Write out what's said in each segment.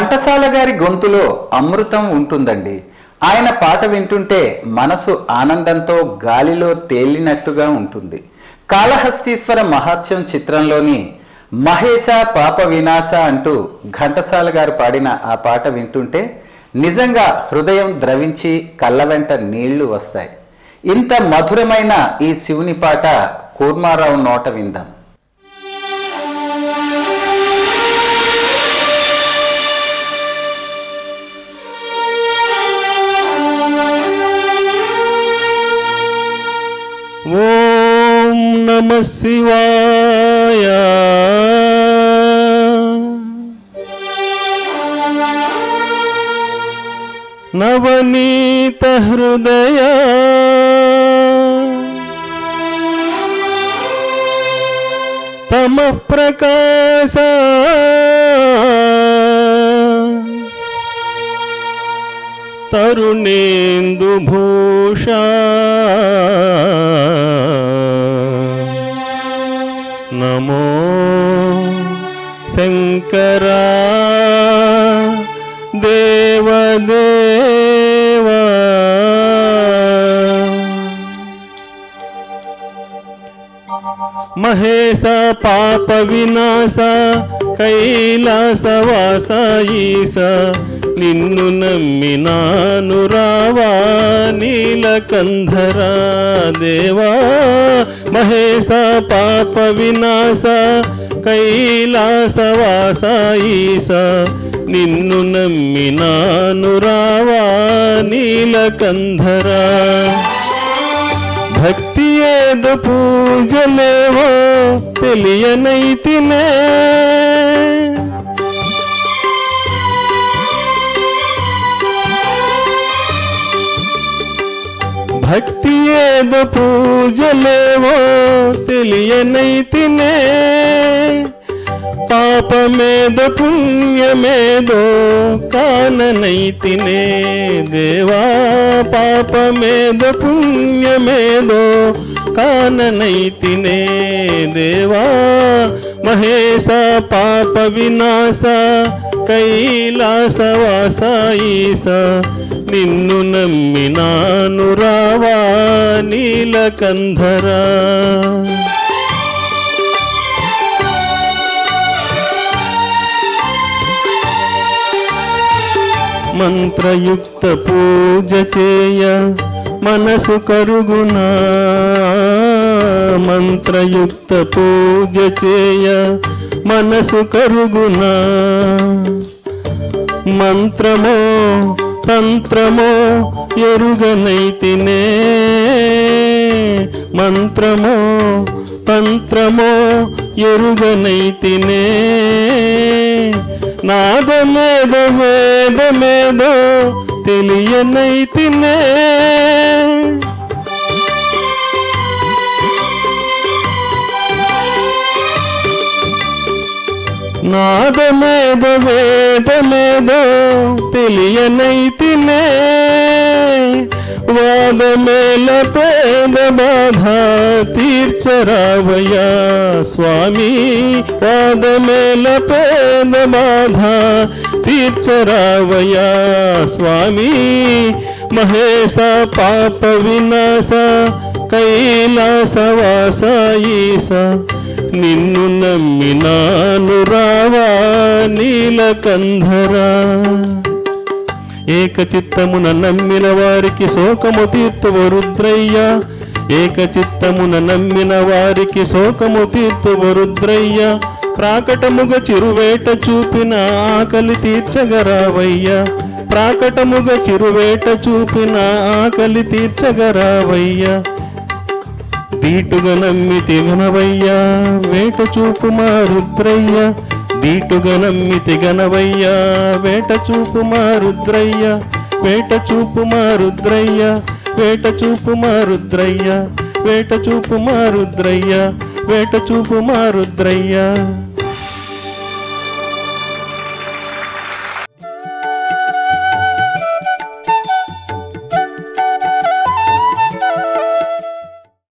ఘంటసాల గారి గొంతులో అమృతం ఉంటుందండి. ఆయన పాట వింటుంటే మనసు ఆనందంతో గాలిలో తేలినట్టుగా ఉంటుంది. కాళహస్తీశ్వర మహాత్యం చిత్రంలోని మహేశ పాప వినాశ అంటూ ఘంటసాల గారు పాడిన ఆ పాట వింటుంటే నిజంగా హృదయం ద్రవించి కళ్ళ వెంట నీళ్లు వస్తాయి. ఇంత మధురమైన ఈ శివుని పాట కూర్మారావు నోట విందాం. ఓం నమః శివాయ. నవనీత హృదయ తమః ప్రకాశ తరుణేందు భూష నమో శంకరా దేవదేవా. మహేశ పాప వినాశ కైలాసవాస ఈశ నిన్ను నమ్మినాను రావా నీలకంధరా దేవా. మహేశ పాప వినాశ కైలాసవాస ఈశ నిన్ను నమ్మినాను రావా నీలకంధరా. భక్తి ఏదో పూజలేవో తెలియనైతినే, భక్తి ఏదో పూజలేవో తెలియనైతినే, పాపమేదో పుణ్యమేదో కాననైతినే దేవా. పాపమేదో పుణ్యమేదో కాననైతినే దేవా. మహేశ పాప వినాశ కైలాసవాస ఈశ నిన్ను నమ్మినాను రావా నీలకంధరా. మంత్రయుక్త పూజ చేయ మనసు కరుగునా, మంత్రయుక్త పూజ చేయ మనసు కరుగునా. మంత్రమో తంత్రమో ఎరుగనైతినే, మంత్రమో తంత్రమో ఎరుగనైతినే. నాదమేదో వేదమేదో తెలియనైతినే, నాదమేదో వేదమేదో తెలియనైతినే. వాదమేల పేద బాధ తీర్చరావయ్యా స్వామి, వాదమేల పేద బాధ తీర్చరావయ్యా స్వామి. మహేశ పాప వినాశ కైలాసవాస ఈశ నిన్ను నమ్మినాను రావా నీలకంధరా. ఏకచిత్తమున నమ్మిన వారికి శోకము తీర్తువ రుద్రయ్య, ఏకచిత్తమున నమ్మిన వారికి శోకము తీర్తువ రుద్రయ్య. ప్రాకటముగ చిరువేట చూపిన ఆకలి తీర్చగరావయ్య, ప్రాకటముగ చిరువేట చూపిన ఆకలి తీర్చగరావయ్య. దీటుగా నమ్మితి గనవయ్యా వేట చూపుమా రుద్రయ్య, దీటుగా నమ్మితి గనవయ్యా వేట చూపుమా రుద్రయ్య, వేట చూపుమా రుద్రయ్య, వేట చూపుమా రుద్రయ్య, వేట చూపుమా రుద్రయ్య, వేట చూపుమా రుద్రయ్య.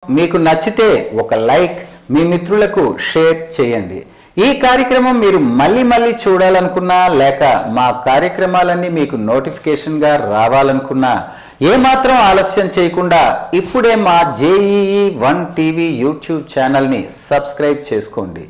మీకు నచ్చితే ఒక లైక్, మీ మిత్రులకు షేర్ చేయండి. ఈ కార్యక్రమం మీరు మళ్ళీ మళ్ళీ చూడాలనుకున్నా లేక మా కార్యక్రమాలన్నీ మీకు నోటిఫికేషన్గా రావాలనుకున్నా ఏమాత్రం ఆలస్యం చేయకుండా ఇప్పుడే మా JEE1 TV యూట్యూబ్ ఛానల్ని సబ్స్క్రైబ్ చేసుకోండి.